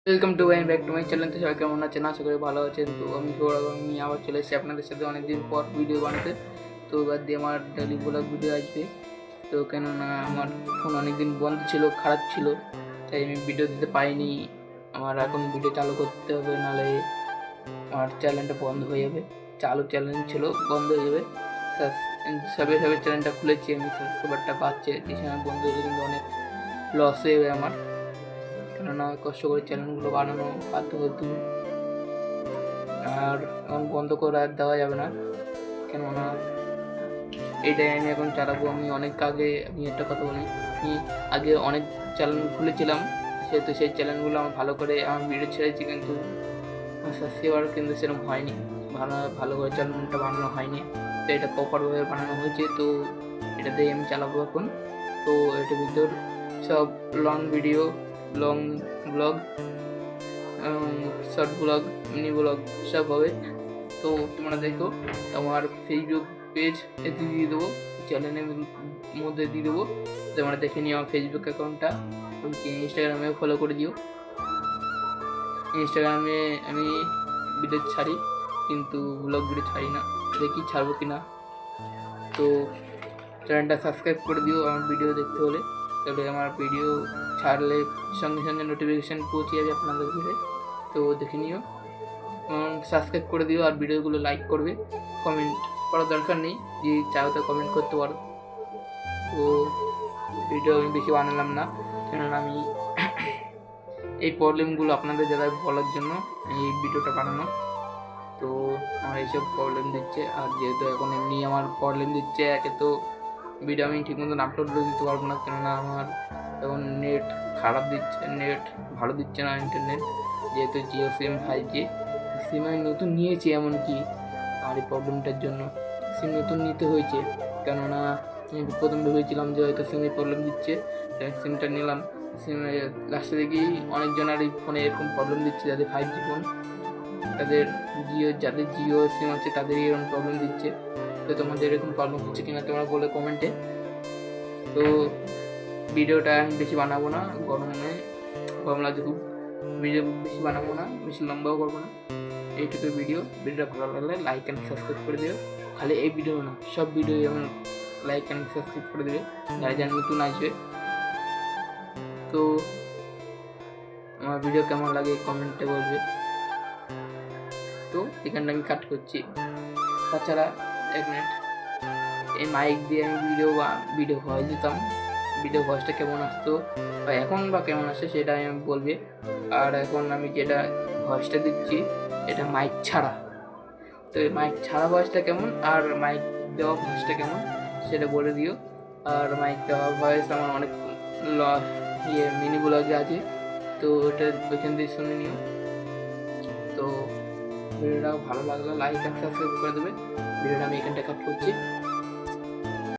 Welcome to back to my channel. তো সবাই কেমন আছেন? আশা করি ভালো আছেন। তো আমি সৌরভ, আমি আবার চলে এসেছি আপনাদের সাথে অনেকদিন পর ভিডিও বানাতে। তো এবার দিয়ে আমার ডেলি ব্লগ ভিডিও আসবে। তো কেননা আমার ফোন অনেকদিন বন্ধ ছিল, খারাপ ছিল, তাই আমি ভিডিও দিতে পারিনি। আমার এখন ভিডিও চালু করতে হবে, নাহলে আমার চ্যানেলটা বন্ধ হয়ে যাবে। চালু চ্যানেল ছিল, বন্ধ হয়ে যাবে। সবে সবে চ্যানেলটা খুলেছি আমি, সাবস্ক্রাইবারটা পাচ্ছে, সেখানে বন্ধ হয়ে কিন্তু অনেক লস হয়ে যাবে আমার, কেননা কষ্ট করে চ্যানেলগুলো বানানো বাধ্য হতো। আর এখন বন্ধ করে আর দেওয়া যাবে না, কেননা এইটাই আমি এখন চালাবো। আমি অনেক আগে, আমি একটা কথা বলি, আমি আগে অনেক চ্যানেল খুলেছিলাম, সেহেতু সেই চ্যানেলগুলো আমার ভালো করে আমার ভিডিও ছেড়েছি, কিন্তু সাবস্ক্রাইবার কিন্তু সেরকম হয়নি, ভালো করে চ্যানেলটা বানানো হয়নি। তো এটা প্রপারভাবে বানানো হয়েছে, তো এটাতেই আমি চালাবো এখন। তো এটার ভিতর সব long video, long blog, short blog, mini blog সব হবে। তো তোমরা দেখো, আমার ফেসবুক পেজ এতে দিয়ে দেবো, চ্যানেলের মধ্যে দিয়ে দেবো, তোমরা দেখে নিও আমার ফেসবুক অ্যাকাউন্টটা। ইনস্টাগ্রামেও ফলো করে দিও। ইনস্টাগ্রামে আমি ভিডিও ছাড়ি, কিন্তু ব্লগ ভিডিও ছাড়ি না, দেখি ছাড়বো কি না। তো চ্যানেলটা সাবস্ক্রাইব করে দিও আমার ভিডিও দেখতে হলে, তাহলে আমার ভিডিও ছাড়লে সঙ্গে সঙ্গে নোটিফিকেশান পৌঁছে যাবে আপনাদের কাছে। তো দেখে নিও, সাবস্ক্রাইব করে দিও, আর ভিডিওগুলো লাইক করবে। কমেন্ট করার দরকার নেই, যে চাও তো কমেন্ট করতে পারো। তো ভিডিও আমি বেশি বানালাম না, কেননা আমি এই প্রবলেমগুলো আপনাদের যারা বলার জন্য এই ভিডিওটা বানানো। তো আমার এইসব প্রবলেম দিচ্ছে, আর যেহেতু এখন এমনি আমার প্রবলেম দিচ্ছে, একে তো ভিডিও আমি ঠিক মতন আপলোড করে দিতে পারবো না, কেননা আমার এখন নেট খারাপ দিচ্ছে, নেট ভালো দিচ্ছে না ইন্টারনেট, যেহেতু জিও সিম 5G সিম আমি নতুন নিয়েছি। এমনকি আর এই প্রবলেমটার জন্য সিম নতুন নিতে হয়েছে, কেননা আমি প্রথম ভেবেছিলাম যে হয়তো সিমে প্রবলেম দিচ্ছে, সিমটা নিলাম। সিমে লাস্টে দেখি অনেকজনের এই ফোনে এরকম প্রবলেম দিচ্ছে, যাদের 5G ফোন, যাদের জিও সিম আছে তাদেরই এরকম প্রবলেম দিচ্ছে। তো তোমাদের এরকম প্রবলেম হচ্ছে কিনা তোমরা বলে কমেন্টে। তো ভিডিওটা আমি বেশি বানাবো না, গরম লাগছে খুব, ভিডিও বেশি বানাবো না, বেশি লম্বাও করবো না। এইটুকু ভিডিওটা ভালো লাগলে লাইক অ্যান্ড সাবস্ক্রাইব করে দিও। খালি এই ভিডিও না, সব ভিডিও যেমন লাইক অ্যান্ড সাবস্ক্রাইব করে দেবে যারা যারা নতুন আসবে। তো আমার ভিডিও কেমন লাগে কমেন্টে বলবে। তো এখানটা আমি কাট করছি। তাছাড়া এক মিনিট, এই মাইক দিয়ে আমি ভিডিও ভয়েস দিতাম, ভিডিও ভয়েসটা কেমন আসতো বা এখন বা কেমন আসে সেটা আমি বলবে। আর এখন আমি যেটা ভয়েসটা দিচ্ছি এটা মাইক ছাড়া, তো এই মাইক ছাড়া ভয়েসটা কেমন আর মাইক দেওয়া ভয়েসটা কেমন সেটা বলে দিও। আর মাইক দেওয়া ভয়েস আমার অনেক মিনি ব্লগে আছে, তো ওটা ওইখান দিয়ে শুনে নিও। তো ভিডিওটা ভালো লাগলে লাইক অ্যান্ড সাবস্ক্রাইব করে দেবে। ভিডিওটা আমি এখানটা কাট করছি।